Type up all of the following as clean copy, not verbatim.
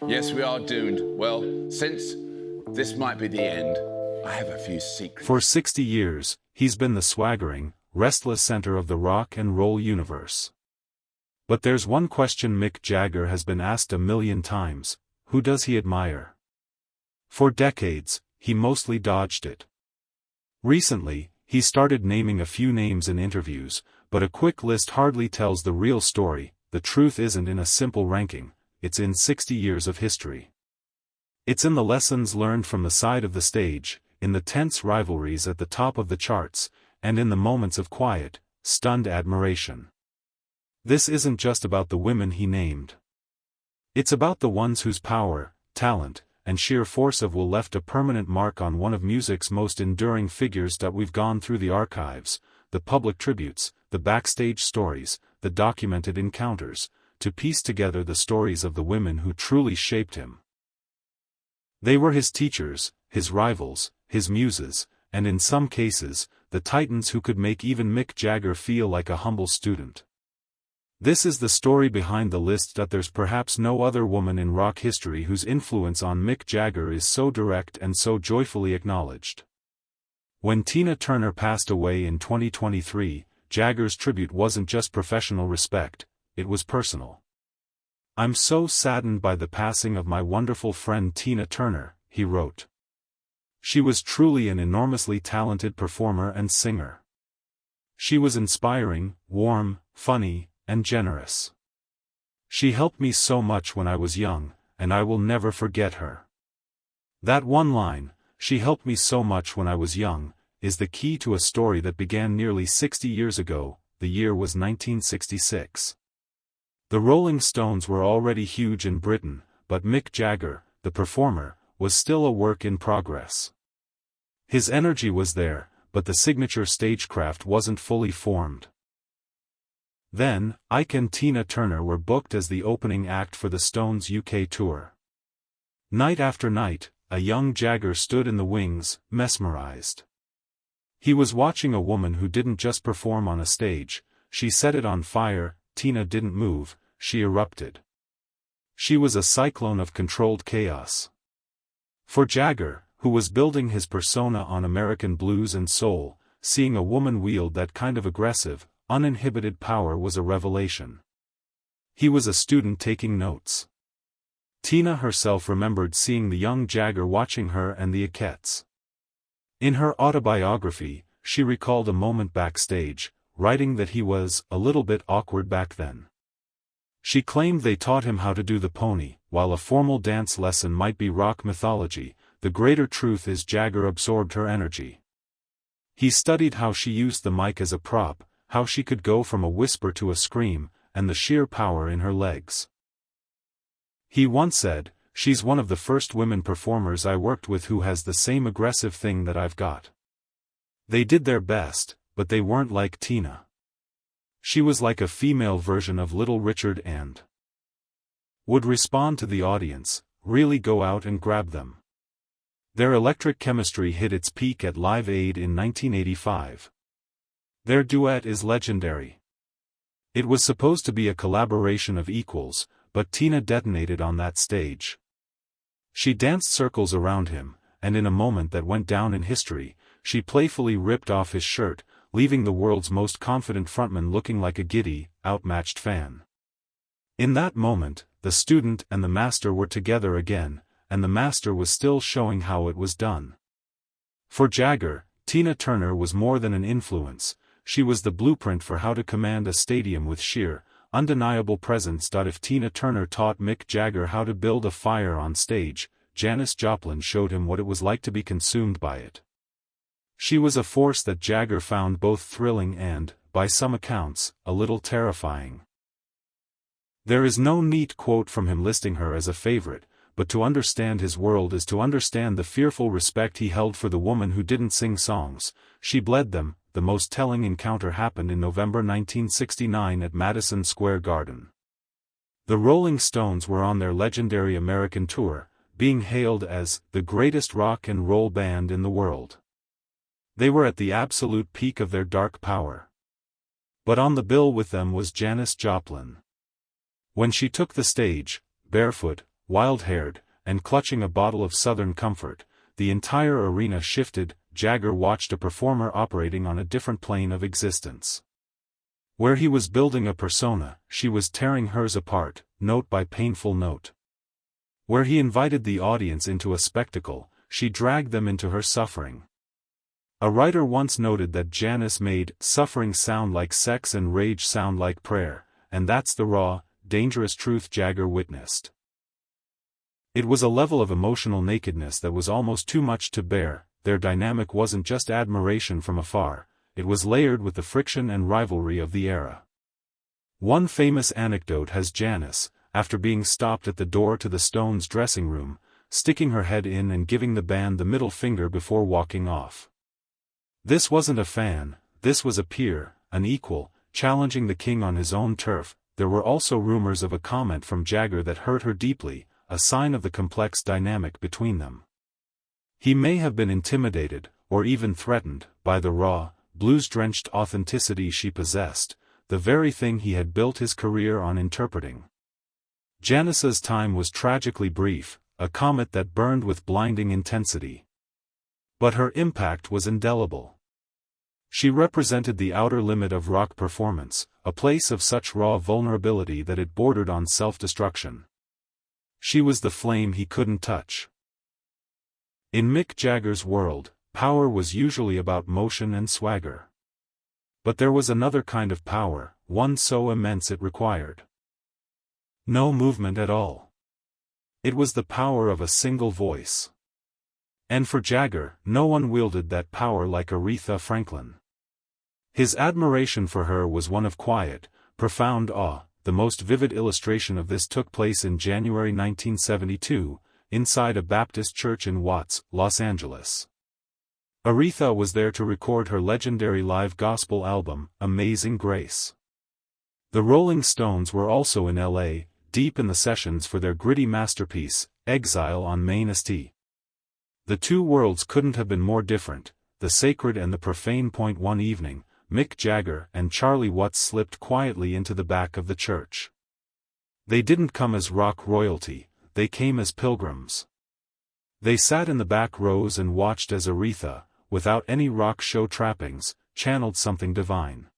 Yes, we are doomed. Well, since this might be the end, I have a few secrets. For 60 years, he's been the swaggering, restless center of the rock and roll universe. But there's one question Mick Jagger has been asked a million times: who does he admire? For decades, he mostly dodged it. Recently, he started naming a few names in interviews, but a quick list hardly tells the real story. The truth isn't in a simple ranking, it's in 60 years of history. It's in the lessons learned from the side of the stage, in the tense rivalries at the top of the charts, and in the moments of quiet, stunned admiration. This isn't just about the women he named. It's about the ones whose power, talent, and sheer force of will left a permanent mark on one of music's most enduring figures that we've gone through the archives, the public tributes, the backstage stories, the documented encounters, to piece together the stories of the women who truly shaped him. They were his teachers, his rivals, his muses, and in some cases, the titans who could make even Mick Jagger feel like a humble student. This is the story behind the list. That there's perhaps no other woman in rock history whose influence on Mick Jagger is so direct and so joyfully acknowledged. When Tina Turner passed away in 2023, Jagger's tribute wasn't just professional respect, it was personal. "I'm so saddened by the passing of my wonderful friend Tina Turner," he wrote. "She was truly an enormously talented performer and singer. She was inspiring, warm, funny, and generous. She helped me so much when I was young, and I will never forget her." That one line, "she helped me so much when I was young," is the key to a story that began nearly 60 years ago. The year was 1966. The Rolling Stones were already huge in Britain, but Mick Jagger, the performer, was still a work in progress. His energy was there, but the signature stagecraft wasn't fully formed. Then, Ike and Tina Turner were booked as the opening act for the Stones' UK tour. Night after night, a young Jagger stood in the wings, mesmerized. He was watching a woman who didn't just perform on a stage, she set it on fire. Tina didn't move, she erupted. She was a cyclone of controlled chaos. For Jagger, who was building his persona on American blues and soul, seeing a woman wield that kind of aggressive, uninhibited power was a revelation. He was a student taking notes. Tina herself remembered seeing the young Jagger watching her and the Arquettes. In her autobiography, she recalled a moment backstage, writing that he was a little bit awkward back then. She claimed they taught him how to do the pony. While a formal dance lesson might be rock mythology, the greater truth is Jagger absorbed her energy. He studied how she used the mic as a prop, how she could go from a whisper to a scream, and the sheer power in her legs. He once said, "She's one of the first women performers I worked with who has the same aggressive thing that I've got." They did their best, but they weren't like Tina. She was like a female version of Little Richard and would respond to the audience, really go out and grab them. Their electric chemistry hit its peak at Live Aid in 1985. Their duet is legendary. It was supposed to be a collaboration of equals, but Tina detonated on that stage. She danced circles around him, and in a moment that went down in history, she playfully ripped off his shirt, leaving the world's most confident frontman looking like a giddy, outmatched fan. In that moment, the student and the master were together again, and the master was still showing how it was done. For Jagger, Tina Turner was more than an influence, she was the blueprint for how to command a stadium with sheer, undeniable presence. If Tina Turner taught Mick Jagger how to build a fire on stage, Janis Joplin showed him what it was like to be consumed by it. She was a force that Jagger found both thrilling and, by some accounts, a little terrifying. There is no neat quote from him listing her as a favorite, but to understand his world is to understand the fearful respect he held for the woman who didn't sing songs, she bled them. The most telling encounter happened in November 1969 at Madison Square Garden. The Rolling Stones were on their legendary American tour, being hailed as the greatest rock and roll band in the world. They were at the absolute peak of their dark power. But on the bill with them was Janis Joplin. When she took the stage, barefoot, wild-haired, and clutching a bottle of Southern Comfort, the entire arena shifted. Jagger watched a performer operating on a different plane of existence. Where he was building a persona, she was tearing hers apart, note by painful note. Where he invited the audience into a spectacle, she dragged them into her suffering. A writer once noted that Janis made suffering sound like sex and rage sound like prayer, and that's the raw, dangerous truth Jagger witnessed. It was a level of emotional nakedness that was almost too much to bear. Their dynamic wasn't just admiration from afar, it was layered with the friction and rivalry of the era. One famous anecdote has Janis, after being stopped at the door to the Stones' dressing room, sticking her head in and giving the band the middle finger before walking off. This wasn't a fan, this was a peer, an equal, challenging the king on his own turf. There were also rumors of a comment from Jagger that hurt her deeply, a sign of the complex dynamic between them. He may have been intimidated, or even threatened, by the raw, blues-drenched authenticity she possessed, the very thing he had built his career on interpreting. Janis's time was tragically brief, a comet that burned with blinding intensity. But her impact was indelible. She represented the outer limit of rock performance, a place of such raw vulnerability that it bordered on self-destruction. She was the flame he couldn't touch. In Mick Jagger's world, power was usually about motion and swagger. But there was another kind of power, one so immense it required no movement at all. It was the power of a single voice. And for Jagger, no one wielded that power like Aretha Franklin. His admiration for her was one of quiet, profound awe. The most vivid illustration of this took place in January 1972, inside a Baptist church in Watts, Los Angeles. Aretha was there to record her legendary live gospel album, Amazing Grace. The Rolling Stones were also in L.A., deep in the sessions for their gritty masterpiece, Exile on Main St. The two worlds couldn't have been more different, the sacred and the profane. One evening, Mick Jagger and Charlie Watts slipped quietly into the back of the church. They didn't come as rock royalty, they came as pilgrims. They sat in the back rows and watched as Aretha, without any rock show trappings, channeled something divine.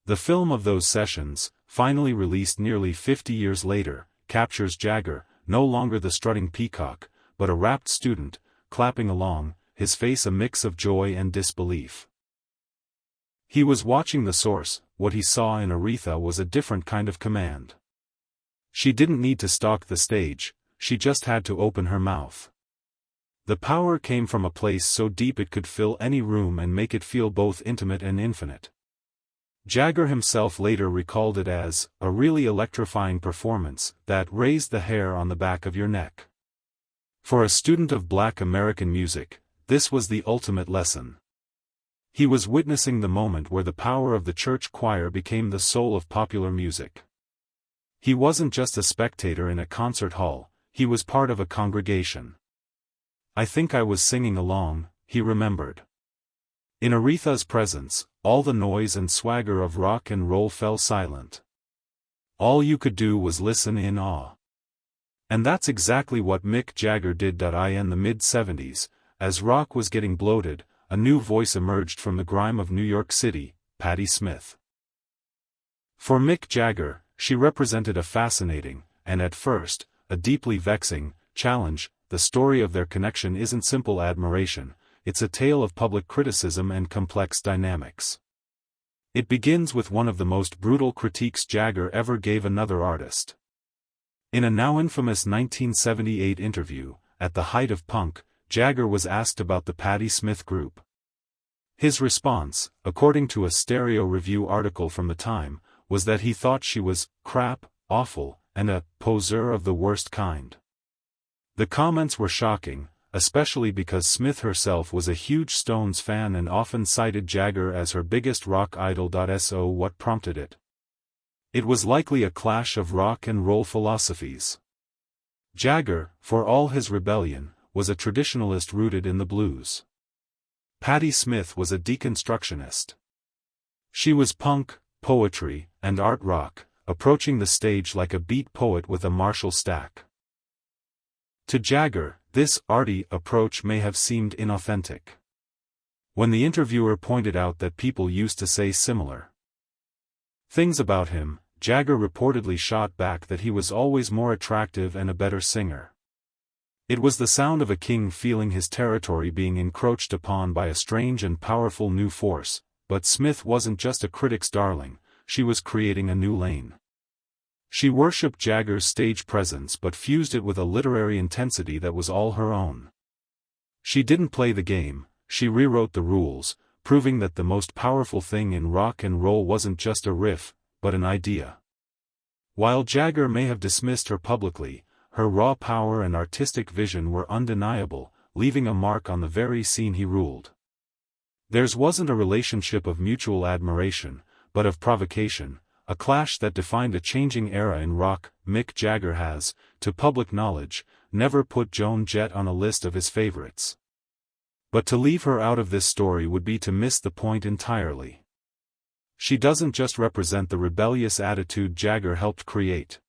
The film of those sessions, finally released nearly 50 years later, captures Jagger, no longer the strutting peacock, but a rapt student, clapping along, his face a mix of joy and disbelief. He was watching the source. What he saw in Aretha was a different kind of command. She didn't need to stalk the stage, she just had to open her mouth. The power came from a place so deep it could fill any room and make it feel both intimate and infinite. Jagger himself later recalled it as a really electrifying performance that raised the hair on the back of your neck. For a student of Black American music, this was the ultimate lesson. He was witnessing the moment where the power of the church choir became the soul of popular music. He wasn't just a spectator in a concert hall, he was part of a congregation. I think I was singing along, he remembered. In Aretha's presence, all the noise and swagger of rock and roll fell silent. All you could do was listen in awe. And that's exactly what Mick Jagger did. In the mid-70s, as rock was getting bloated, a new voice emerged from the grime of New York City, Patti Smith. For Mick Jagger, she represented a fascinating, and at first, a deeply vexing, challenge. The story of their connection isn't simple admiration, it's a tale of public criticism and complex dynamics. It begins with one of the most brutal critiques Jagger ever gave another artist. In a now infamous 1978 interview, at the height of punk, Jagger was asked about the Patti Smith group. His response, according to a Stereo Review article from the time, was that he thought she was crap, awful, and a poser of the worst kind. The comments were shocking, especially because Smith herself was a huge Stones fan and often cited Jagger as her biggest rock idol. So what prompted it? It was likely a clash of rock and roll philosophies. Jagger, for all his rebellion, was a traditionalist rooted in the blues. Patti Smith was a deconstructionist. She was punk, poetry, and art rock, approaching the stage like a beat poet with a Marshall stack. To Jagger, this arty approach may have seemed inauthentic. When the interviewer pointed out that people used to say similar things about him, Jagger reportedly shot back that he was always more attractive and a better singer. It was the sound of a king feeling his territory being encroached upon by a strange and powerful new force, but Smith wasn't just a critic's darling, she was creating a new lane. She worshipped Jagger's stage presence but fused it with a literary intensity that was all her own. She didn't play the game, she rewrote the rules, proving that the most powerful thing in rock and roll wasn't just a riff, but an idea. While Jagger may have dismissed her publicly, her raw power and artistic vision were undeniable, leaving a mark on the very scene he ruled. Theirs wasn't a relationship of mutual admiration, but of provocation, a clash that defined a changing era in rock. Mick Jagger has, to public knowledge, never put Joan Jett on a list of his favorites. But to leave her out of this story would be to miss the point entirely. She doesn't just represent the rebellious attitude Jagger helped create.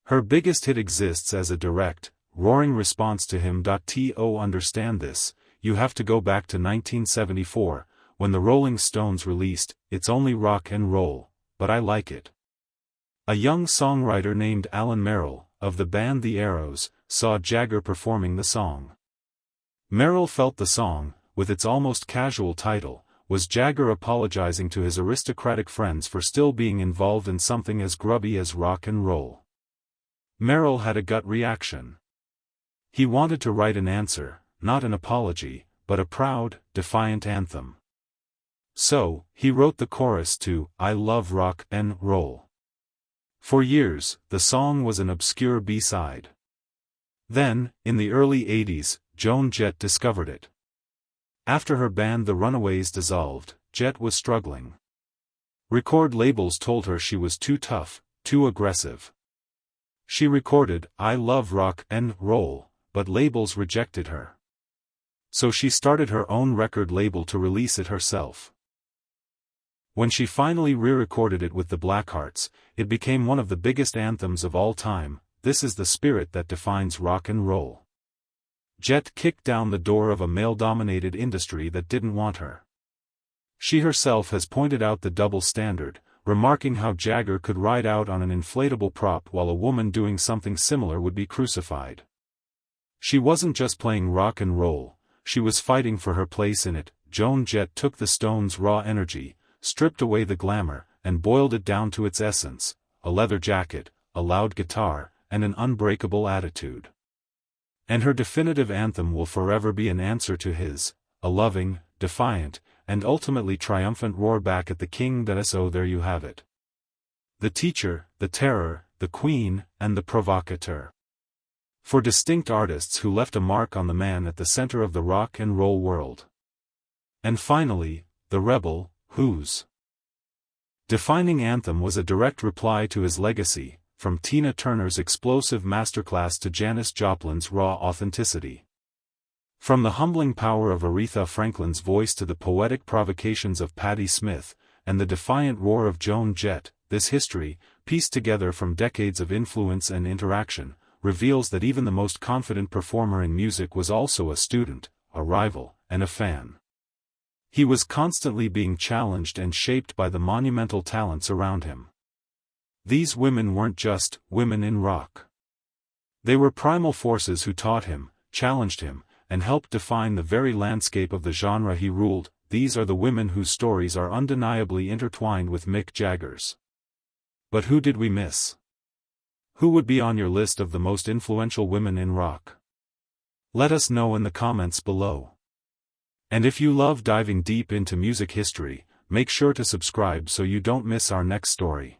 Her biggest hit exists as a direct, roaring response to him. To understand this, you have to go back to 1974, when the Rolling Stones released It's Only Rock and Roll, But I Like It. A young songwriter named Alan Merrill, of the band The Arrows, saw Jagger performing the song. Merrill felt the song, with its almost casual title, was Jagger apologizing to his aristocratic friends for still being involved in something as grubby as rock and roll. Merrill had a gut reaction. He wanted to write an answer, not an apology, but a proud, defiant anthem. So, he wrote the chorus to I Love Rock and Roll. For years, the song was an obscure B-side. Then, in the early 80s, Joan Jett discovered it. After her band The Runaways dissolved, Jett was struggling. Record labels told her she was too tough, too aggressive. She recorded I Love Rock and Roll, but labels rejected her. So she started her own record label to release it herself. When she finally re-recorded it with the Blackhearts, it became one of the biggest anthems of all time. This is the spirit that defines rock and roll. Jett kicked down the door of a male-dominated industry that didn't want her. She herself has pointed out the double standard, remarking how Jagger could ride out on an inflatable prop while a woman doing something similar would be crucified. She wasn't just playing rock and roll, she was fighting for her place in it. Joan Jett took the Stones' raw energy, stripped away the glamour, and boiled it down to its essence: a leather jacket, a loud guitar, and an unbreakable attitude. And her definitive anthem will forever be an answer to his, a loving, defiant, and ultimately triumphant roar back at the king. So there you have it. The teacher, the terror, the queen, and the provocateur. For distinct artists who left a mark on the man at the center of the rock and roll world. And finally, the rebel, whose defining anthem was a direct reply to his legacy, from Tina Turner's explosive masterclass to Janis Joplin's raw authenticity. From the humbling power of Aretha Franklin's voice to the poetic provocations of Patti Smith, and the defiant roar of Joan Jett, this history, pieced together from decades of influence and interaction, reveals that even the most confident performer in music was also a student, a rival, and a fan. He was constantly being challenged and shaped by the monumental talents around him. These women weren't just women in rock. They were primal forces who taught him, challenged him, and helped define the very landscape of the genre he ruled. These are the women whose stories are undeniably intertwined with Mick Jagger's. But who did we miss? Who would be on your list of the most influential women in rock? Let us know in the comments below. And if you love diving deep into music history, make sure to subscribe so you don't miss our next story.